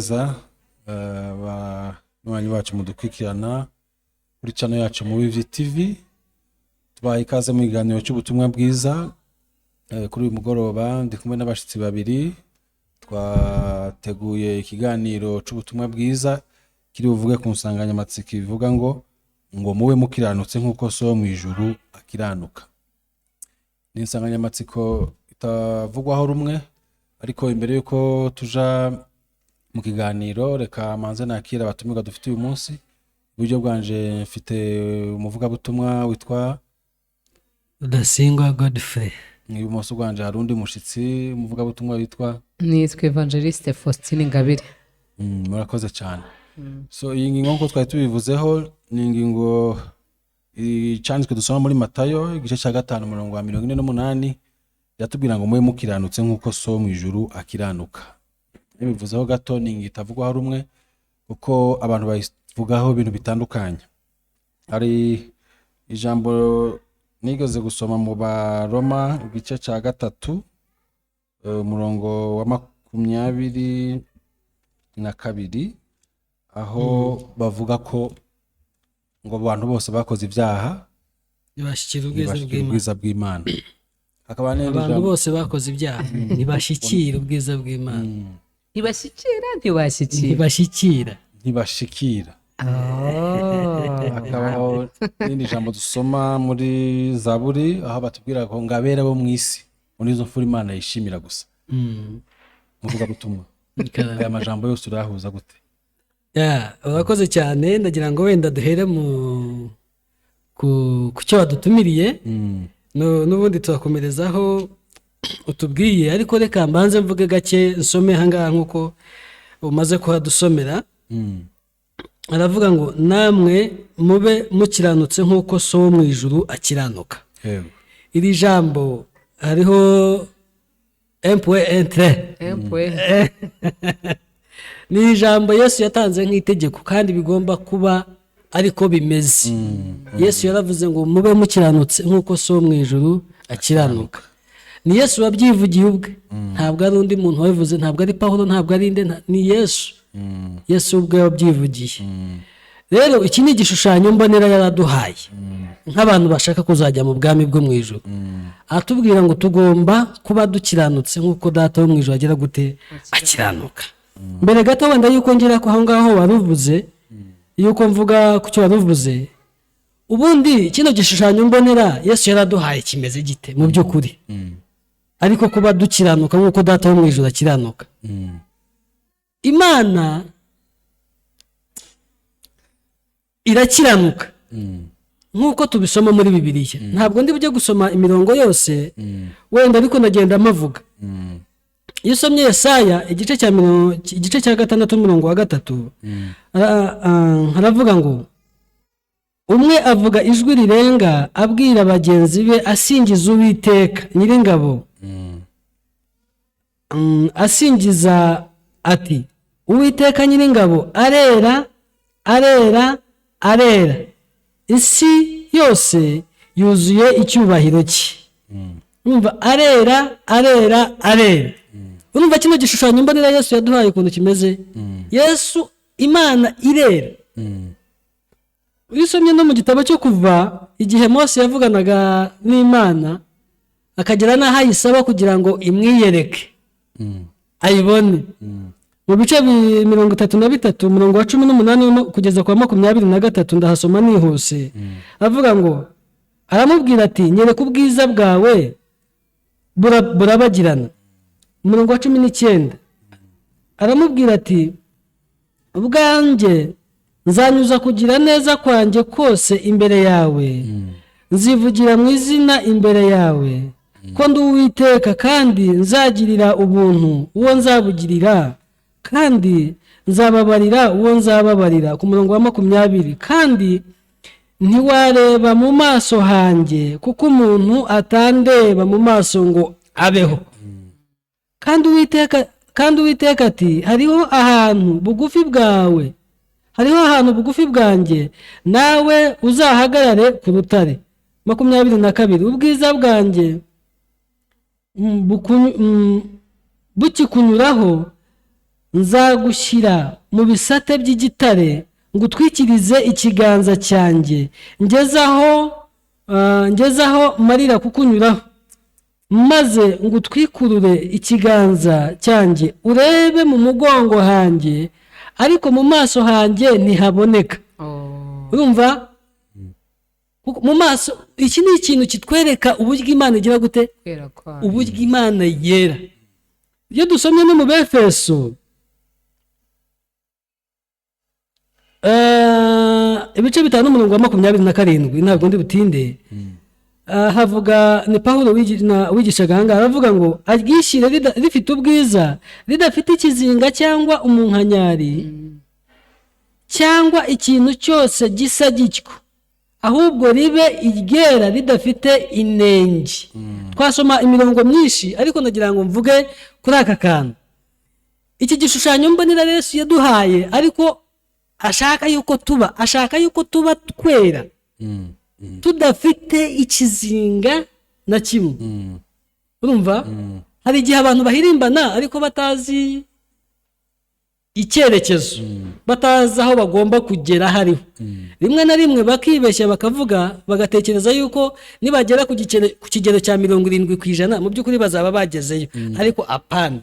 neza abanywanyi bacu mudukurikirana kuri channel yacu mu Wivyi TV. Tubaye ikaze mu kiganiro cy'ubutumwa bwiza. Kuri uyu mugoroba ndi kumwe n'abashitsi babiri. Twateguye ikiganiro cy'ubutumwa bwiza kiri buvuge ku nsanganyamatsiko ivuga ngo mube mukiranutse nk'uko so mu ijuru akiranuka. Ni insanganyamatsiko itavugwaho rumwe, ariko imbere yuko tuja mu kiganiro reka manze nakira abatumirwa dufite uyu munsi. Uburyo bwanje mfite umuvugabutumwa witwa Rudasingwa Godfrey. Ibumoso bwanje hari undi mushitsi umuvugabutumwa witwa nitwa Evangeliste Faustine Ngabire. Murakoze cyane. So iyi ngingo nko twari tubivuzeho ni ingingo icanditswe dusoma muri Matayo igice cya 5:48 yatubwira ngo mube mukiranutse nk'uko so mu ijuru akiranuka. Bivuzeho gato ni ingingo itavugwaho rumwe kuko abantu bayivugaho ibintu bitandukanye. Hari ijambo nigeze gusoma mu Baroma igice cya 3 umurongo wa 22 aho bavuga ko ngo abantu bose bakoze ibyaha Ntibashikira ubwiza bw'Imana. Hakaba abantu bose bakoze ibyaha ntibashikira ubwiza bw'Imana. Ntibashikira. Hakabaho n'indi jambo dusoma muri Zaburi aho batubwira ko ngabera bo mu isi muri izo mfura Imana yishimira gusa. Muvuga butumwa. Aya majambo yose urahuza gute? Urakoze cyane. Ndagira ngo wenda duhere ku cyo wadutumiriye n'ubundi turakomerezaho utubwiye, ariko reka mbanze mvuge gake nsome hangaha nk'uko umaze kuhadusomera. Aravuga ngo namwe mube mukiranutse nk'uko so wo mu ijuru akiranuka. Iri jambo hariho ni ijambo Yesu yatanze nk'itegeko kandi bigomba kuba ariko bimeze. Yesu yaravuze ngo mube mukiranutse nk'uko so wo mu ijuru akiranuka. Ni Yesu wabyivugiye ubwe, ntabwo ari undi muntu wabivuze, ntabwo ari Pawulo, ntabwo ari inde, ni Yesu. Yesu ubwe wabyivugiye. Rero iki ni igishushanyo mbonera yaraduhaye nk'abantu bashaka kuzajya mu bwami bwo mu ijuru. Atubwira ngo tugomba kuba dukiranutse nk'uko data wo mu ijuru agira gute akiranuka. Mbere gato wenda yuko ngira ko aho ngaho waruvuze, yuko mvuga ku cyo waruvuze, ubundi kino gishushanyo mbonera Yesu yaraduhaye kimeze gite mu by'ukuri? Ariko kuba dukiranuka nk'uko data wo mu ijuru akiranuka. Imana irakiranuka nk'uko tubisoma muri Bibiliya. Ntabwo ndi bujye gusoma imirongo yose wenda, ariko ndagenda mavuga. Iyo usomye Yesaya igice cya 6:3 haravuga ngo umwe avuga ijwi rirenga abwira bagenzi be asingiza Uwiteka Nyiringabo. Asingiza ati Uwiteka Nyiringabo arera arera arera, isi yose yuzuye icyubahiro cye. Urumva arera arera arera. Urumva kino gishushanyo mbonera Yesu yaduhaye ukuntu kimeze. Yesu Imana irera. Usomye no mu gitabo cyo Kuva igihe Mose yavuganaga n'Imana akagera n'aho ayisaba kugira ngo imwiyereke ayibone. Mu bice 33 umurongo wa 18 kugeza kwa 23 ndahasoma nihuse. Avuga ngo aramubwira ati nyereka ubwiza bwawe burabagirana. Umurongo wa 19 aramubwira ati ubwanjye nzanyuza kugira neza kwanjye kose imbere yawe, nzivugira mu izina imbere yawe ko ndi Uwiteka, kandi nzagirira ubuntu uwo nzabugirira, kandi nzababarira uwo nzababarira. Ku murongo wa 20 kandi ntiwareba mu maso hanjye kuko umuntu atandeba mu maso ngo abeho. Kandi Uwiteka ati hariho ahantu bugufi bwawe, hariho ahantu bugufi bwanjye, nawe uzahagarare ku rutare. 22 ubwiza bwanjye bukikunyuraho nzagushyira mu bisate by'igitare ngutwikirize ikiganza cyanjye ngezaho marira kukunyuraho, maze ngutwikurure ikiganza cyanjye urebe mu mugongo hanjye, ariko mu maso hanjye ntihaboneka. Urumva mu maso, iki ni ikintu kitwereka uburyo Imana igira gute, uburyo Imana yera. Iyo dusomye no mu Befeso ibice 5:27, ntabwo ndi butinde, havuga ni Pawulo wigishaga ahangaha, aravuga ngo aryishyire rifite ubwiza, ridafite ikizinga cyangwa umunkanyari cyangwa ikintu cyose gisa gityo, ahubwo ribe iryera ridafite inenge. Twasoma imirongo myinshi, ariko nagira ngo mvuge kuri aka kantu. Iki gishushanyo mbonera Yesu yaduhaye, ariko ashaka yuko tuba twera, tudafite ikizinga na kimwe. Urumva hari igihe abantu bahirimbana ariko batazi icyerekezo, batazi aho bagomba kugera hariho. Rimwe na rimwe bakibeshya bagatekereza yuko nibagera ku kigero cya 70% mu by'ukuri bazaba bagezeyo, ariko apana.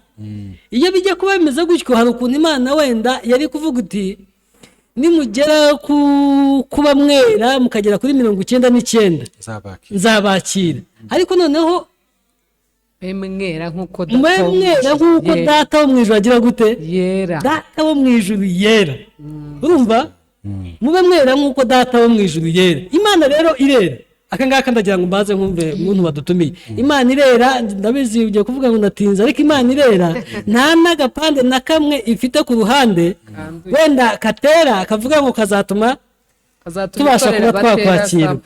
Iyo bijya kuba bimeze gutyo, hari ukuntu Imana wenda yari kuvuga uti nimugera kuba mwera mukagera kuri 99 nzabakira, ariko noneho mwera nk'uko data wo mu ijuru agira gute, yera. Data wo mu ijuru yera. Urumva, mube mwera nk'uko data wo mu ijuru yera. Imana rero irera. Aka ngaka ndagira ngo mbaze nkumve umuntu badutumiye. Imana irera, ndabizi ugiye kuvuga ngo natinze, ariko Imana irera nta n'agapande na kamwe ifite ku ruhande wenda katera kavuga ngo kazatuma tubasha kuba twakwakira.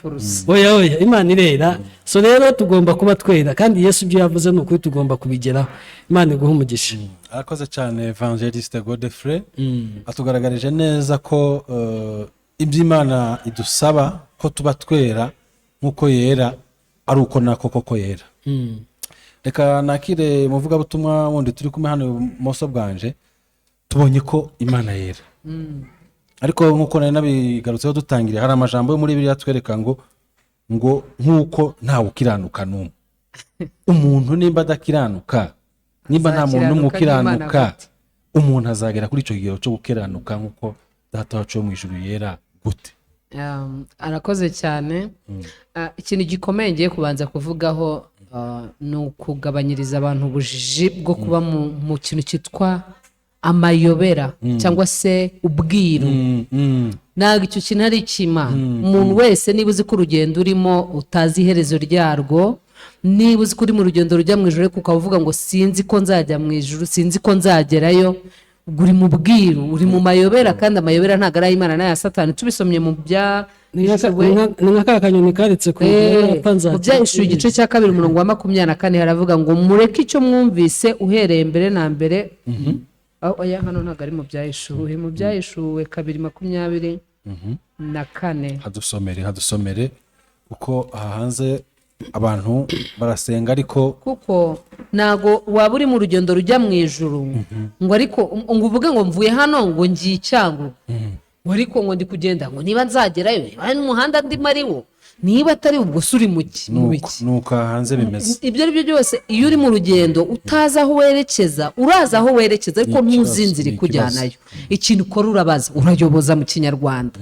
Oya, Imana irera. So rero tugomba kuba twera, kandi Yesu ibyo yavuze ni ukuri tugomba kubigeraho. Imana iguhe umugisha. Arakoze cyane Evangeliste Godefroid, atugaragarije neza ko iby'Imana idusaba ko tuba twera nk'uko yera, ari uko nako koko yera. Reka nakire muvugabutumwa wundi turi kumwe hano ibumoso bwanje, tubonye ko Imana yera. Ariko nk'uko nari nabigarutseho dutangire, hari amajambo yo muri Bibiliya twereka ngo nk'uko ntawe ukiranuka n'umwe. Umuntu nimba adakiranuka, nimba nta muntu n'umwe ukiranuka, umuntu azagera kuri icyo kigero cyo gukiranuka nk'uko data wacu wo mu ijuru yera gute? Arakoze cyane. Ikintu gikomeye ngiye kubanza kuvugaho ni ukugabanyiriza abantu ubujiji bwo kuba mu kintu cyitwa amayobera cyangwa se ubwiru. Ntabwo icyo kintu ari icy'Imana. Umuntu wese niba uzi ko urugendo urimo utazi iherezo ryarwo, niba uzi ko uri mu rugendo rujya mu ijuru ariko ukaba uvuga ngo sinzi ko nzajya mu ijuru, sinzi ko nzagerayo, uri mu bwiru, uri mu mayobera, kandi amayobera ntabwo ari ay'Imana n'aya Satani. Tubisomye mu bya ni nka ka kanyoni karitse ku Byahishuwe igice cya 2:24 haravuga ngo mureke icyo mwumvise uhereye mbere na mbere. Oya, hano ntabwo ari mu Byahishuwe, mu Byahishuwe 2:24. Hadusomere kuko aha hanze abantu barasenga, ariko kuko ntago waba uri mu rugendo rujya mu ijuru ngo ariko ngo uvuge ngo mvuye hano ngo ngiye icyangu, ngo ariko ngo ndi kugenda ngo niba nzagerayo, niba n'umuhanda ndimo ari wo, niba atari ubwo suri mu biki. Nuko hanze bimeze. Ibyo ari byo byose, iyo uri mu rugendo utazi aho werekeza, uraza aho werekeza ariko ntuzi inzira ikujyanayo. Ikintu ukora urabaza, urayoboza mu Kinyarwanda.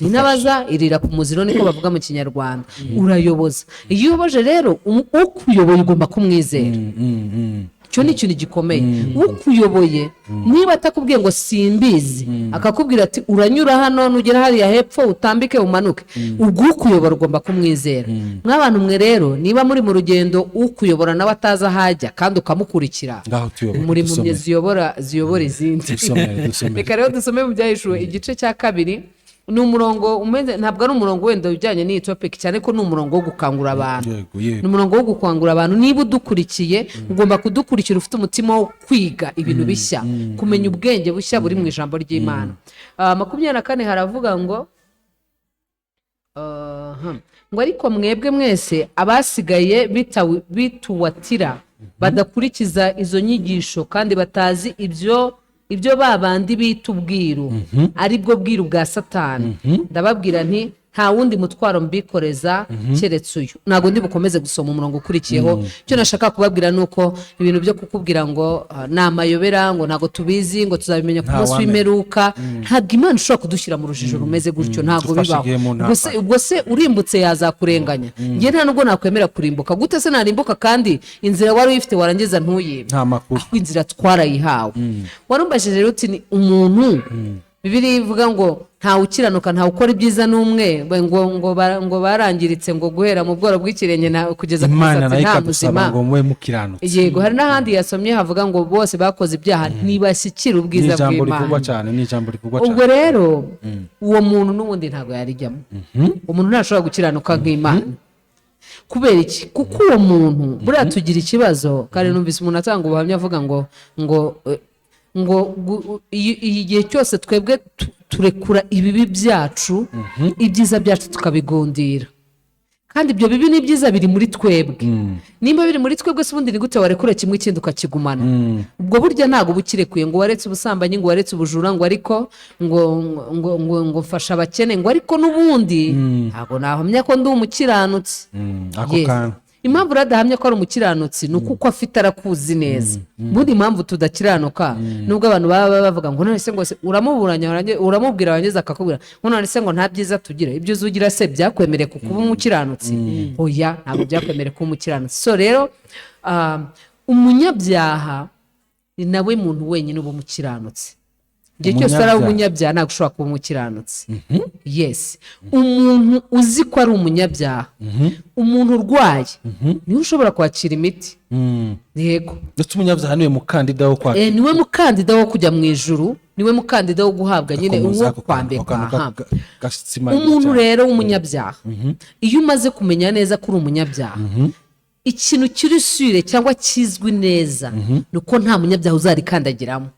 Inabaza irira ku muziro niko bavuga mu Kinyarwanda. Urayoboza. Iyo uyoboje rero ukuyoboye ugomba kumwizera. Cyo ni ikintu gikomeye. Ukuyoboye niba atakubwiye ngo simbizi, akakubwira ati uranyura hano nugera hariya hepfo utambike umanuke, ubwo ukuyobora ugomba kumwizera. Mw'abantu mwe rero, niba muri mu rugendo ukuyobora nawe ataza hajya kandi ukamukurikira, muri mu mye ziyobora izindi. Reka rero dusome mu Byahishuwe igice cya 2. Ni umurongo umeze, ntabwo ari umurongo wenda ujyanye n'iyi topic cyane, ko ni umurongo wo gukangura abantu. Ni umurongo wo gukangura abantu. Niba udukurikiye ugomba kudukurikira ufite umutima wo kwiga ibintu bishya, kumenya ubwenge bushya buri mu ijambo ry'Imana. 24 haravuga ngo ariko mwebwe mwese abasigaye bituwatira badakurikiza izo nyigisho kandi batazi ibyo ibyo babandi bita ubwiru ari bwo bwiru bwa Satani ndababwira nti nta wundi mutwaro mbikoreza keretse uyu. Ntabwo ndi bukomeze gusoma umurongo ukurikiyeho. Icyo nashaka kubabwira nuko ibintu byo kukubwira ngo ni amayobera ngo ntabwo tubizi ngo tuzabimenya ku munsi w'imperuka, ntabwo Imana ishobora kudushyira mu rujijo rumeze gutyo, ntabwo bibaho. Ubwo se urimbutse yazakurenganya. Njye nta nubwo nakwemera kurimbuka. Gute se narimbuka kandi inzira wari uyifite warangiza ntuyibe? nta makuru. Aho inzira twarayihawe. Warumbajije rero uti ni umuntu Bibiliya ivuga ngo nta ukiranuka nta ukora ibyiza n'umwe ngo barangiritse ngo guhera mu bworo bw'ikirenge kugeza ku musatsi nta muzima. ngo mwe mukiranutse. Yego, hari n'ahandi yasomye havuga ngo bose bakoze ibyaha ntibashyikira ubwiza bw'Imana. Ni ijambo rivugwa cyane. Ubwo rero uwo muntu n'ubundi ntabwo yarijyamo. Umuntu ntashobora gukiranuka nk'Imana. Kubera iki? Kuko uwo muntu buriya tugira ikibazo. Kandi numvise umuntu atanga ubuhamya avuga ngo igihe cyose twebwe turekura ibibi byacu, ibyiza byacu tukabigundira. Kandi ibyo bibi n'ibyiza biri muri twebwe. Nimba biri muri twebwe se ubundi ni gute warekura kimwe ikindi ukakigumana? Ubwo burya ntabwo bukirekuye ngo waretse ubusambanyi, ngo waretse ubujura, ngo ariko ngo mfasha abakene, ngo ariko n'ubundi ntabwo nahamya ko ndi umukiranutsi. Impamvu radahamya ko ari umukiranutsi ni uko afite arakuzi neza. Bundi impamvu tudakiranuka nubwo abantu baba bavuga ngo none se ngo uramubwira warangiza akakubwira ngo none se ngo nta byiza tugira. Ibyo uzugira se byakwemereye kuba umukiranutsi? Oya, ntabwo byakwemereye kuba umukiranutsi. So rero umunyabyaha ni nawe muntu wenyine uba umukiranutsi. Igihe cyose ari umunyabyaha ntabwo ushobora kuba umukiranutsi. Yes, umuntu uzi ko ari umunyabyaha, umuntu urwaye niwe ushobora kwakira imiti. Yego, ndetse umunyabyaha niwe mukandida wo kwakira, niwe mukandida wo kujya mu ijuru, niwe mukandida wo guhabwa nyine uwo kwambika. Umuntu rero w'umunyabyaha, iyo umaze kumenya neza ko uri umunyabyaha, ikintu kiri sure cyangwa kizwi neza ni uko nta munyabyaha uzarikandagiramo.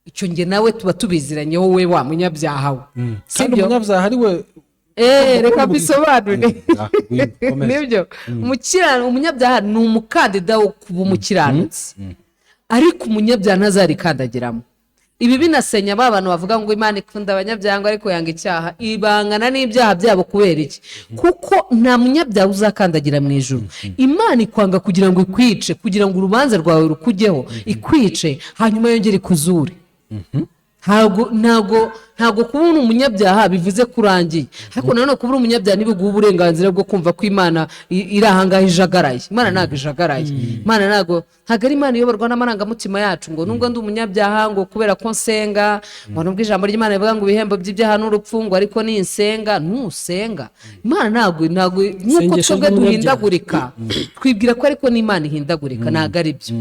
Icyo nge nawe tuba tubiziranye wowe wa munyabyaha we. Kandi umunyabyaha ari we. Reka bisobanure. Nibyo. Umunyabyaha ni umukandida wo kuba umukiranutsi. Ariko umunyabyaha ntazarikandagiramo. Ibi binasenya ba bantu bavuga ngo Imana ikunda abanyabyaha ngo ariko yanga icyaha. Ibangana n'ibyaha byabo kubera iki? Kuko nta munyabyaha uzakandagira mu ijuru. Imana ikwanga kugira ngo ikwice, kugira ngo urubanza rwawe rukujyeho, ikwice hanyuma yongere ikuzure. Ntabwo kuba uri umunyabyaha bivuze kurangiye. Ariko nanone kuba uri umunyabyaha ntibiguha uburenganzira bwo kumva ko Imana iri ahangaha ijagaraye. Imana ntabwo ijagaraye. Imana ntabwo ari Imana iyoborwa n'amarangamutima yacu ngo nubwo ndi umunyabyaha ngo kubera ko nsenga, ngo nubwo ijambo ry'Imana rivuga ngo ibihembo by'ibyaha n'urupfu, ngo ariko ninsenga ntusenga. Imana ntabwo nk'uko twebwe duhindagurika twibwira ko ariko n'Imana ihindagurika, ntabwo ari byo.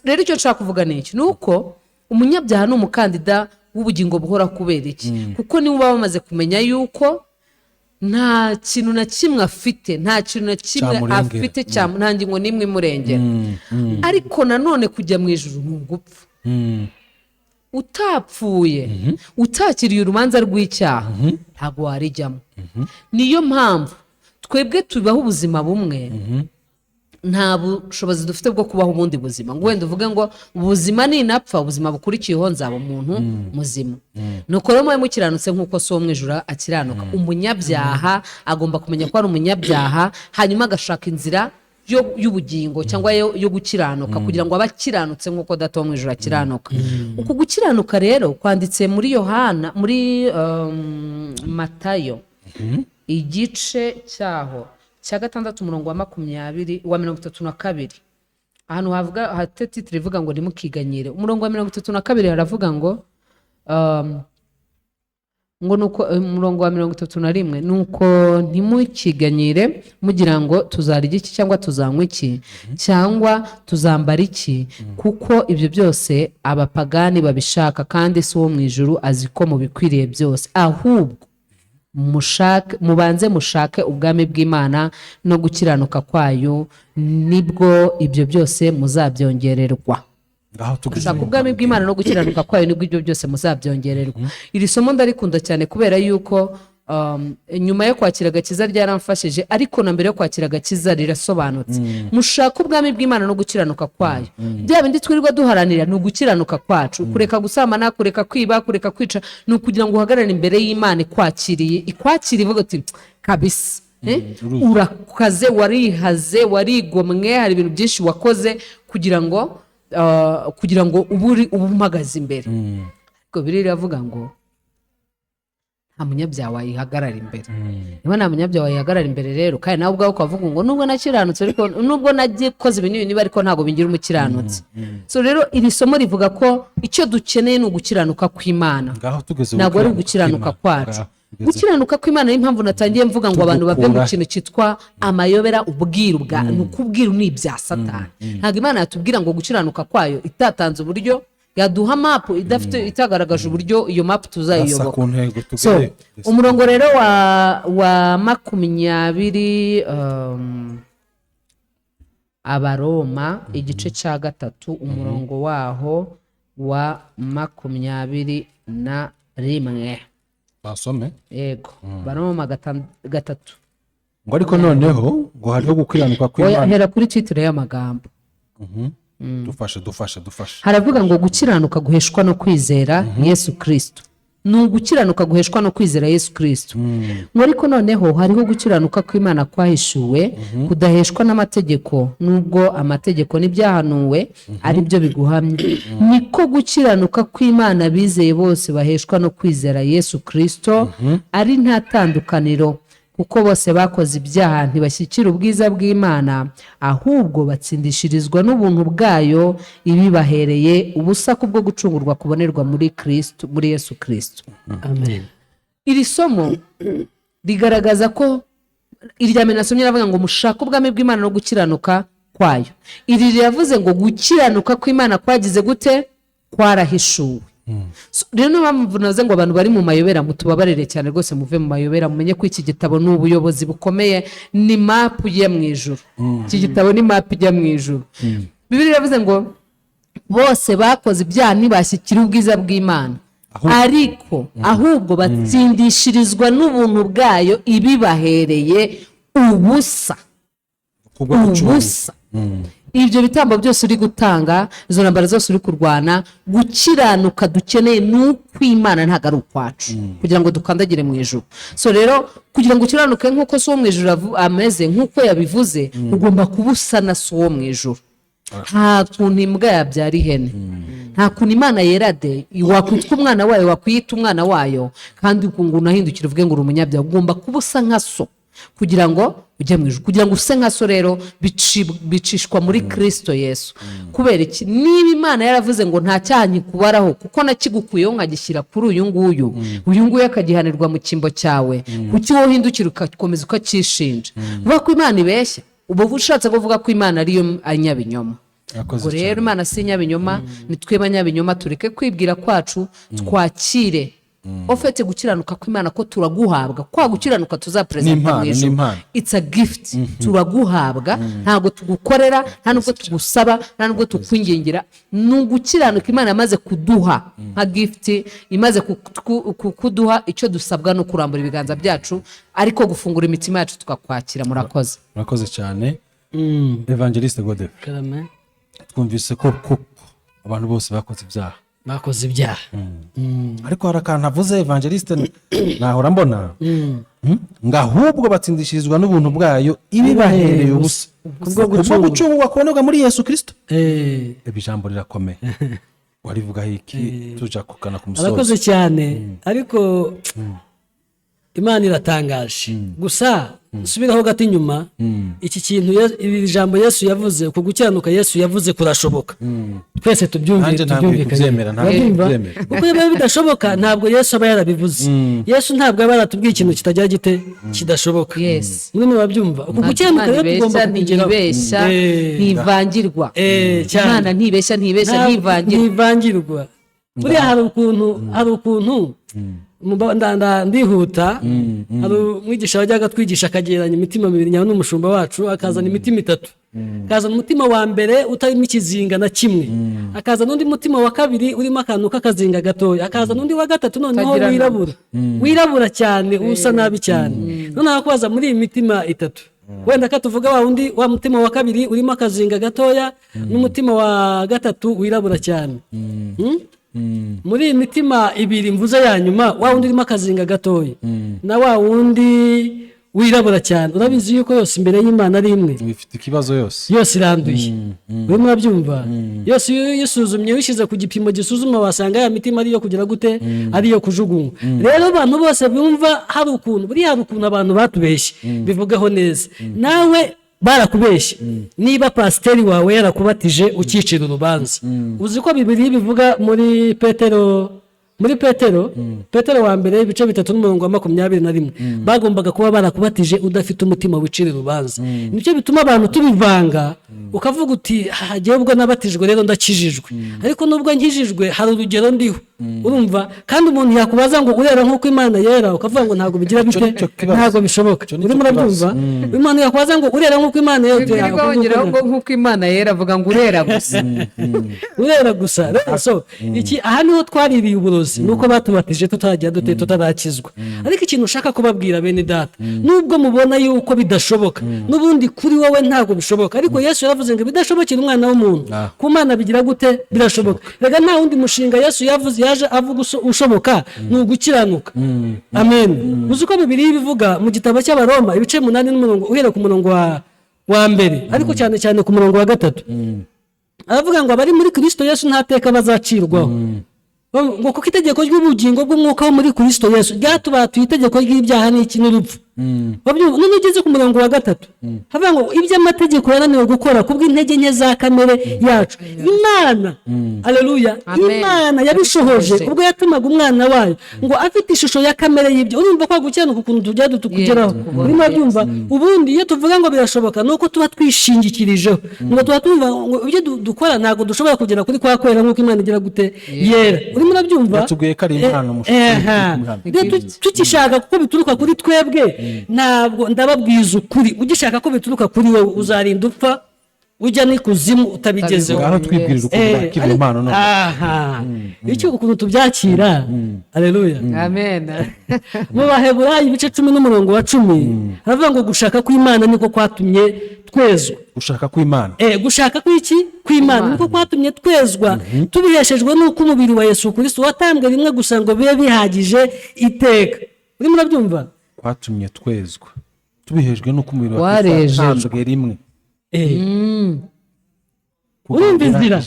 Rero icyo nshaka kuvuga ni iki, ni uko umunyabyaha ni umukandida w'ubugingo buhora. Kubera iki? Kuko niwe uba bamaze kumenya yuko nta kintu na kimwe afite, nta kintu na kimwe afite nta ngingo n'imwe imurengera. Ariko nanone kujya mu ijuru ni ugupfa. Utapfuye, utakiriye urubanza rw'icyaha, ntabwo warijyamo. Niyo mpamvu twebwe tubaho ubuzima bumwe, nta bushobozi dufite bwo kubaho ubundi buzima ngo wenda uvuge ngo ubuzima ninapfa ubuzima bukurikiyeho nzaba umuntu muzima. Nuko rero mwe mukiranutse nk'uko so wo mu ijuru akiranuka. Umunyabyaha agomba kumenya ko ari umunyabyaha, hanyuma agashaka inzira y'ubugingo cyangwa yo gukiranuka kugira ngo abakiranutse nk'uko Data wo mu ijuru akiranuka. Uku gukiranuka rero kwanditse muri Yohana, muri Matayo igice cyaho cya 6 umurongo wa 32. Ahantu havuga hate titre ivuga ngo nimukiganyire. Umurongo wa 32 haravuga ngo nuko umurongo wa 31 nuko ntimukiganyire mugira ngo tuzarya iki cyangwa tuzanywa iki cyangwa tuzambara iki, kuko ibyo byose abapagani babishaka, kandi si wo mu ijuru azi ko mubikwiriye byose. Ahubwo mubanze mushake ubwami bw'Imana no gukiranuka kwayo, nibwo ibyo byose muzabyongererwa. Gushaka ubwami bw'Imana no gukiranuka kwayo nibwo ibyo byose muzabyongererwa. Iri somo ndarikunda cyane kubera yuko nyuma yo kwakira agakiza ryaramfashije, ariko na mbere yo kwakira agakiza rirasobanutse. Mushaka ubwami bw'Imana no gukiranuka kwayo. Bya bindi twirirwa duharanira ni ugukiranuka kwacu, kureka gusambana, kureka kwiba, kureka kwica, ni ukugira ngo uhagarare imbere y'Imana ikwakiriye ivuga ati kabisa urakaze, warihaze, warigomwe, hari ibintu byinshi wakoze kugira ngo ubu umagaze imbere. Ariko Bibiliya iravuga ngo nta munyabyaha wayihagarara imbere. Niba nta munyabyaha wayihagarara imbere rero, kandi nawe ubwawe ukavuga ngo nubwo nakiranutse, ariko nubwo nagikoze ibintu niba, ariko ntabwo bingira umukiranutsi. So rero iri somo rivuga ko icyo dukeneye ni ugukiranuka kw'Imana, ntabwo ari ugukiranuka kwacu. Gukiranuka kw'Imana niyo mpamvu natangiye mvuga ngo abantu bave mu kintu cyitwa amayobera, ubwiru ni ukubwiru ni ibya Satani. Ntabwo Imana yatubwira ngo gukiranuka kwayo itatanze uburyo, yaduha mapu itagaragaje uburyo iyo mapu tuzayiyoboka. So umurongo rero wa 20 Abaroma igice cya 3 umurongo waho wa 21 basome. Yego, Baroma 3 ngo ariko noneho ngo hariho gukiranuka kw'Imana. Hera kuri titre y'amagambo. Dufashe haravuga ngo gukiranuka guheshwa no kwizera Yesu Kristo. Ni ugukiranuka guheshwa no kwizera Yesu Kristo. Ngo ariko noneho hariho gukiranuka kw'Imana kwahishuwe, kudaheshwa n'amategeko, nubwo amategeko n'ibyahanuwe ari byo biguhamye. Niko gukiranuka kw'Imana bizeye bose baheshwa no kwizera Yesu Kristo ari nta tandukaniro, kuko bose bakoze ibyaha ntibashyikira ubwiza bw'Imana, ahubwo batsindishirizwa n'ubuntu bwayo ibibahereye ubusa kubwo gucungurwa kubonerwa muri Kristo, muri Yesu Kristo. Amen. Iri somo rigaragaza ko irya menasomye ravuga ngo mushaka ubwami bw'Imana no gukiranuka kwayo. Iri riravuze ngo gukiranuka kw'Imana kwagize gute? Kwarahishuwe. Rero niyo mpamvu navuze ngo abantu bari mu mayobera mutubabarire cyane rwose, muve mu mayobera, mumenye ko iki gitabo ni ubuyobozi bukomeye, ni mapu ijya mu ijuru. Iki gitabo ni mapu ijya mu ijuru. Bibiliya iravuze ngo bose bakoze ibyaha ntibashyikira ubwiza bw'Imana, ariko ahubwo batsindishirizwa n'ubuntu bwayo ibibahereye ubusa. Ibyo bitambo byose uri gutanga, izo ntambara zose uri kurwana, gukiranuka dukeneye n'ukw'Imana, ntabwo ari ukwacu kugira ngo dukandagire mu ijuru. So rero kugira ngo ukiranuke nk'uko so mu ijuru ameze, nk'uko yabivuze, ugomba kuba usa na so mu ijuru. Nta kuntu imbwa yabyara ihene, nta kuntu Imana yerade wakwitwa umwana wayo, wakwiyita umwana wayo kandi unahindukira uvuge ngo uri umunyabyaha. Ugomba kuba usa nka so kugira ngo ujye mu ijuru. Kugira ngo use nka so rero bicishwa muri Kristo Yesu. Kubera iki? Niba Imana yaravuze ngo nta cyaha nkikubaraho kuko nakigukuyeho nkagishyira kuri uyu nguyu akagihanirwa mu cyimbo cyawe, kuki wowe uhindukira ugakomeza ukacyishinja? Vuga ko Imana ibeshya, uba ushatse kuvuga ko Imana ariyo anyabinyoma. Ubwo rero Imana si nyabinyoma, ni twe banyabinyoma. Tureke kwibwira kwacu, twakire ofete gukiranuka kw'Imana ko turaguhabwa. Kwa gukiranuka tuzapresenta mu ijuru, it's a gift. Turaguhabwa, ntabwo tugukorera, nta nubwo tugusaba, nta nubwo tukwingingira. Ni ugukiranuka Imana yamaze kuduha nka gift, imaze kuduha. Icyo dusabwa no kurambura ibiganza byacu, ariko gufungura imitima yacu tukakwakira. Murakoze cyane. Evangeliste Godef, twumvise ko abantu bose bakoze ibyaha, ariko hari akantu avuze Evangeliste nahora mbona, ngo ahubwo batsindishirizwa n'ubuntu bwayo ibibahereye ubusa kubwo gucungurwa kubonerwa muri Yesu Kristo. Ijambo rirakomeye, warivuga iki tuja kukana ku musozi? Arakoze cyane, ariko Imana iratangaje. Gusa subiraho gato inyuma, iki kintu iri jambo Yesu yavuze, uko gukiranuka Yesu yavuze kurashoboka. Twese tubyumvikanye. Kuko biba bidashoboka ntabwo Yesu aba yarabivuze. Yesu ntabwo aba yaratubwiye ikintu kitagira gite kidashoboka. Mwe babyumva. Uko gukiranuka rero tugomba kugira ntivangirwa. Imana ntibeshya ntivangirwa. Buriya hari ukuntu ndihuta. Hari umwigisha wajyaga twigisha akagereranya imitima mibiri nyawe n'umushumba wacu, akazana imitima itatu. Akazana umutima wa mbere utarimo ikizinga na kimwe, akazana undi mutima wa kabiri urimo akantu k'akazinga gatoya, akazana undi wa gatatu noneho wirabura cyane, usa nabi cyane. Noneho akubaza muri iyi mitima itatu, wenda ko tuvuga wa mutima wa kabiri urimo akazinga gatoya n'umutima wa gatatu wirabura cyane. Muri iyi mitima ibiri mvuze ya nyuma, wa wundi urimo akazinga gatoya na wa wundi wirabura cyane, urabizi yuko yose imbere y'Imana ari imwe, bifite ikibazo yose iranduye. Urimo urabyumva? Yose iyo yisuzumye wishyize ku gipimo gisuzuma, wasanga ya mitima ariyo kugira gute, ariyo kujugunywa. Rero abantu bose bumva hari ukuntu, buriya hari ukuntu abantu batubeshye, bivugaho neza. Nawe barakubeshye. Niba pasiteri wawe yarakubatije ukicira urubanza, uzi ko Bibiliya bivuga muri Petero wa mbere ibice 3:21 bagombaga kuba barakubatije udafite umutima wicira urubanza. Nicyo bituma abantu tubivanga, ukavuga uti hagiye ubwo nabatijwe rero ndakijijwe, ariko nubwo nkijijwe hari urugero ndiho. Urumva? Kandi umuntu yakubaza ngo urera nk'uko Imana yera, ukavuga ngo ntabwo bigira bite, ntabwo bishoboka. Urimo urabyumva? Imana yakubaza ngo urera nk'uko Imana yera, nk'uko Imana yera, avuga ngo urera gusa. Urera gusa. So aha niho twaririye uburozi, nuko batubatije tutajya tutarakizwa. Ariko ikintu ushaka kubabwira bene data, nubwo mubona yuko bidashoboka, n'ubundi kuri wowe ntabwo bishoboka, ariko Yesu yaravuze ngo bidashobokera umwana w'umuntu, ku Mana bigira gute, birashoboka. Rega nta wundi mushinga Yesu yaje avuga ushoboka ni ugukiranuka. Amen. Uzi ko Bibiliya bivuga mu gitabo cy'Abaroma ibice 8 uhera ku murongo wa mbere, ariko cyane cyane ku murongo wa 3, aravuga ngo abari muri Kristo Yesu nta teka bazacirwaho, ngo kuko itegeko ry'ubugingo bw'umwuka wo muri Kristo Yesu ryatubatuye itegeko ry'ibyaha n'iki n'urupfu. None ugeze ku murongo wa 3 havuga ngo iby'amategeko yananiwe gukora kubw'intege nke za kamere yacu, Imana, aleluya, Imana yabishohoje ubwo yatumaga umwana wayo ngo afite ishusho ya kamere y'ibyo. Urumva ko gukiranuka ukuntu tujya tukugeraho? Urimo byumva? Ubundi iyo tuvuga ngo birashoboka nuko tuba twishingikirijeho, ngo tuba tumva ngo ibyo dukora ntabwo dushobora kugera kuri kwa kwera nk'uko Imana igira gute yera. Urimo urabyumva? Yatubwiye ko ari impano mushaka tukishaka kuko bituruka kuri twebwe. Ntabwo ndababwiza ukuri, ugishaka ko bituruka kuri wowe uzarinda upfa ujya n'ikuzimu utabigezeho. Ngaho twibwirira uko bakira impano no. Icyo ukuntu tubyakira. Haleluya. Amen. Mu Baheburayo ibice 10:10 haravuga ngo gushaka kw'Imana niko kwatumye twezwa. Gushaka kw'Imana. Gushaka kw'iki? Kw'Imana niko kwatumye twezwa, tubiheshejwe n'uko umubiri wa Yesu Kristo watambwe rimwe gusa ngo bibe bihagije iteka. Urimo urabyumva? Kwatumye twezwa tubihejwe n'uko umubiri wa Kristo watambwe rimwe. Urumva inzira?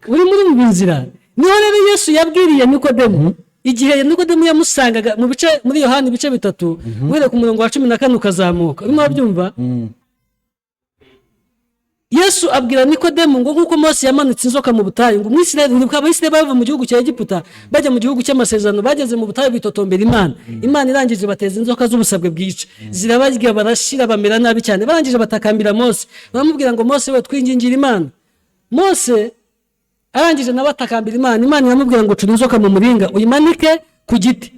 Urimo inzira? Niho rero Yesu yabwiriye Nikodemu, igihe Nikodemu yamusangaga muri Yohana ibice 3 uhere ku murongo wa 14 ukazamuka. Urimo urabyumva? Yesu abwira Nikodemu ngo nkuko Mose yamanitse inzoka mu butayu, ngo Abisirayeli bava mu gihugu cya Egiputa bajya mu gihugu cy'amasezerano, bageze mu butayu bitotombera Imana irangije bateza inzoka z'ubusabwe bwica, zirabarya barashira bamera nabi cyane. Barangije batakambira Mose, baramubwira ngo Mose we twingingira Imana. Mose arangije nawe atakambira Imana iramubwira ngo cura inzoka mu muringa uyimanike ku giti,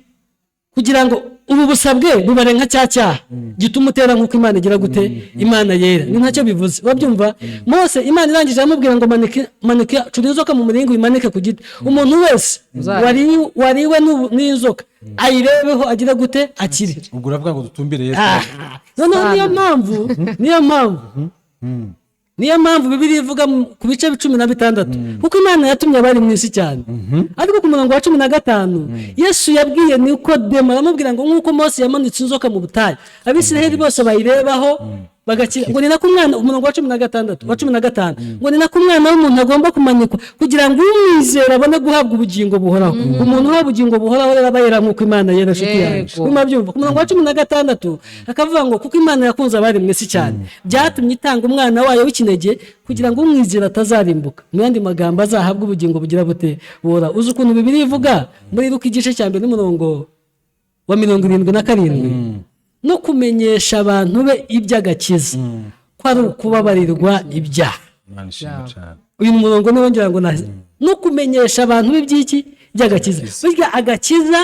kugira ngo ubu busabwe bubare nka cyaha gituma utera nk'uko Imana igira gute, Imana yera. Ni ntacyo bivuze, wabyumva? Mose Imana irangije amubwira ngo manike cura inzoka mu muringa uyimanike ku giti, umuntu wese wariwe n'inzoka ayirebeho agira gute, akire. Ubwo uravuga ngo dutumbire Yesu. Niyo mpamvu Bibiliya ivuga ku bice 16 kuko Imana yatumye abari mu isi cyane. Ariko ku murongo wa 15 Yesu yabwiye Nikodemu aramubwira ngo nkuko Mose yamanitse inzoka mu butayu Abisirayeli bose bayirebaho bagakira, ngo ni nako umwana, umurongo wa 15 ngo ni nako umwana w'umuntu agomba kumanikwa kugira ngo umwizera abone guhabwa ubugingo buhoraho. Umuntu uhabwa ubugingo buhoraho rero abayera nk'uko Imana yera nshuti yanjye. Urimo byumva? Ku murongo wa 16 akavuga ngo kuko Imana yakunze abari mu isi cyane byatumye itanga umwana wayo w'ikinege kugira ngo umwizera atazarimbuka, mu yandi magambo azahabwa ubugingo bugira bute, buhoraho. Uzi ukuntu Bibiliya ivuga muri Luka igice cya 2 n'umurongo wa 77 no kumenyesha abantu be iby'agakiza ko ari ukubabarirwa ibyaha. Uyu murongo niwo ngira ngo no kumenyesha abantu be by'iki by'agakiza. Burya agakiza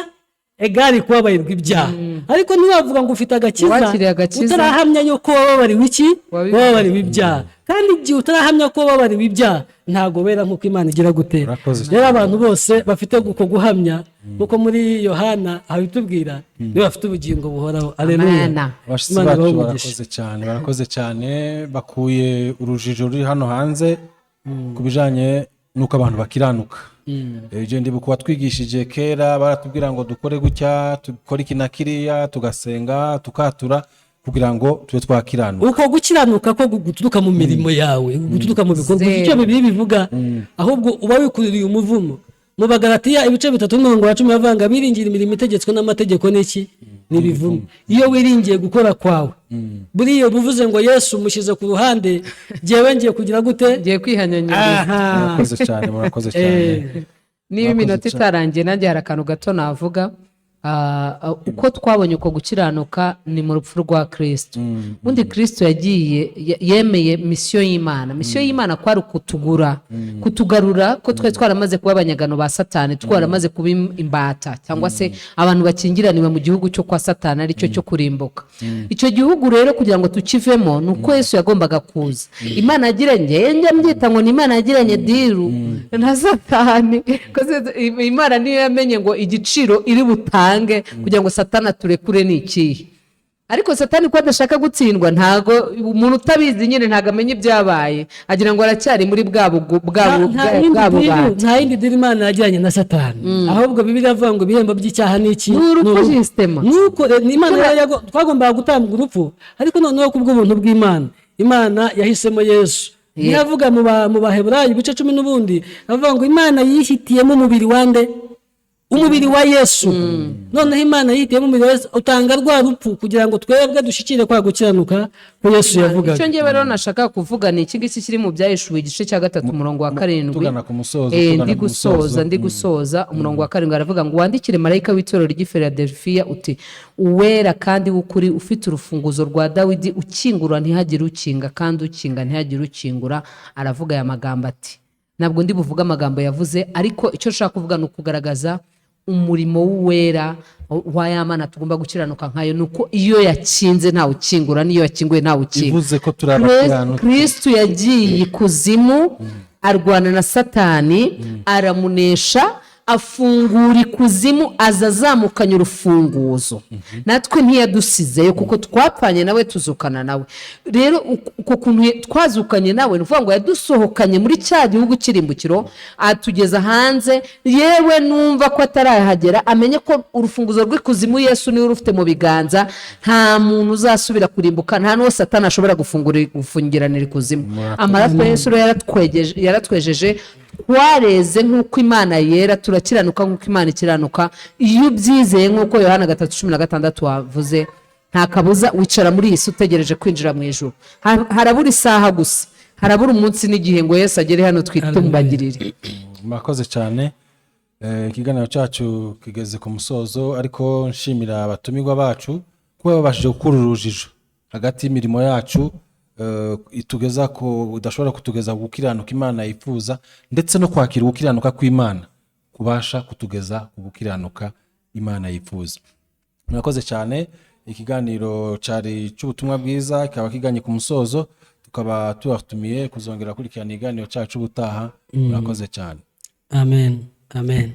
egari kubabarirwa ibyaha ariko ntiwavuga ngo ufite Uwakiriye agakiza, utarahamya yuko wababariwe iki Wabibabariwe. wababariwe ibyaha kandi igihe utarahamya ko wababariwe ibyaha ntabwo wera nk'uko Imana igira gute. Urakoze rero abantu bose bafite uko guhamya nk'uko muri Yohana abitubwira niba bafite ubugingo buhoraho. Aleluya. Amen. abashitsi Imana bacu ibahe barakoze cyane bakuye urujijo ruri hano hanze ku bijanye n'uko abantu bakiranuka. Ibyo ndibuka watwigishije kera baratubwira ngo dukore gutya dukore iki na kiriya tugasenga tukatura kugira ngo tube twakiranuka. uko gukiranuka ko guturuka mu mirimo yawe guturuka mu bikorwa Zero. icyo Bibiliya bivuga ahubwo uba wikuririye umuvumo. Mu Bagalatiya ibice 3:10 bavanga biringira imirimo itegetswe n'amategeko n'iki n'ibivumo. Iyo wiringiye gukora kwawe buriya buvuze ngo Yesu mushyize ku ruhande jewe ngiye kugira gute ngiye kwihanyanyiriza. murakoze cyane niba iminota itarangiye nanjye hari akantu gato navuga. Uko twabonye uko gukiranuka ni mu rupfu rwa Kristo. Ubundi Kristo yagiye yemeye misiyo y'Imana. Misiyo y'Imana kwari kutugarura ko twari twaramaze kuba abanyagano ba Satani, twaramaze kuba imbata cyangwa se abantu bakingiraniwe mu gihugu cyo kwa Satani aricyo cyo kurimbuka. Icyo gihugu rero kugira ngo tukivemo nuko Yesu yagombaga kuza. Imana yagiranye njya mbyita ngo ni Imana yagiranye diru na Satani. Imana niyo yamenye ngo igiciro iri butanga kugira ngo Satani aturekure ni ikihe. Ariko Satani ko adashaka gutsindwa ntago umuntu utabizi nyine ntago amenye ibyabaye agira ngo aracyari muri nta yindi diri Imana yagiranye na Satani. Ahubwo Bibiliya avuga ngo ibihembo by'icyaha ni iki? Nuko Imana twagombaga gutanga urupfu ariko noneho kubw'ubuntu bw'Imana Imana yahisemo Yesu. Yavuga mu Baheburayo ibice 10 n'ubundi avuga ngo Imana yihitiyemo umubiri wande umubiri wa Yesu. Noneho Imana yihitiyemo umubiri wa Yesu utanga rwa rupfu kugira ngo twebwe dushikire kwa gukiranuka ko Yesu yavugaga. Icyo ngiye rero nashaka kuvuga ni iki ngiki kiri mu Byahishuwe igice cya 3 umurongo wa 7. tugana ku musozo ndi gusoza umurongo wa 7 aravuga ngo wandikire marayika w'itorero ry'i Filadelfiya uti uwera kandi w'ukuri ufite urufunguzo rwa Dawidi ukingura ntihagire ukinga kandi ukinga ntihagire ukingura. Aravuga aya magambo ati ntabwo ndi buvuga amagambo yavuze ariko icyo nshaka kuvuga ni ukugaragaza umurimo w'uwera wa Yamana tugomba gukiranuka nkayo nuko iyo yakinze nta ukingura niyo yakinguye nta ukinga. bivuze ko turabakiranuka. Kristo yagiye ikuzimu arwana na Satani aramunesha afungura ikuzimu azazamukanye urufunguzo. Natwe ntiyadusizeyo kuko twapfanye nawe tuzukana nawe. Rero uko kuntu twazukanye nawe ni ukuvuga ngo yadusohokanye muri cya gihugu kirimbukiro atugeza hanze. Yewe numva ko atarahagera amenye ko urufunguzo rw'ikuzimu Yesu niwe rufite mu biganza. Nta muntu uzasubira kurimbuka, nta n'uwo Satani ashobora gufungiranira ikuzimu. Amaraso ya Yesu yaratwejeje twareze nk'uko Imana yera turakiranuka nk'uko Imana ikiranuka. Iyo ubyizeye nk'uko Yohana 3:16 wavuze nta kabuza wicara muri iyi si utegereje kwinjira mu ijuru. Harabura isaha gusa, harabura umunsi n'igihe ngo Yesu agere hano twitumbagirire. murakoze cyane. Ikiganiro cyacu kigeze ku musozo ariko nshimira abatumirwa bacu kuba babashije gukura urujijo hagati y'imirimo yacu itugeza ko udashobora kutugeza gukiranuka Imana yifuza ndetse no kwakira gukiranuka kw'Imana kubasha kutugeza ku gukiranuka Imana yifuza. Murakoze cyane. Ikiganiro cyari cy'ubutumwa bwiza kikaba kiganye ku musozo tukaba tubatumiye kuzongera kurikirana ikiganiro cyacu ubutaha. Murakoze cyane. Amen. Amen.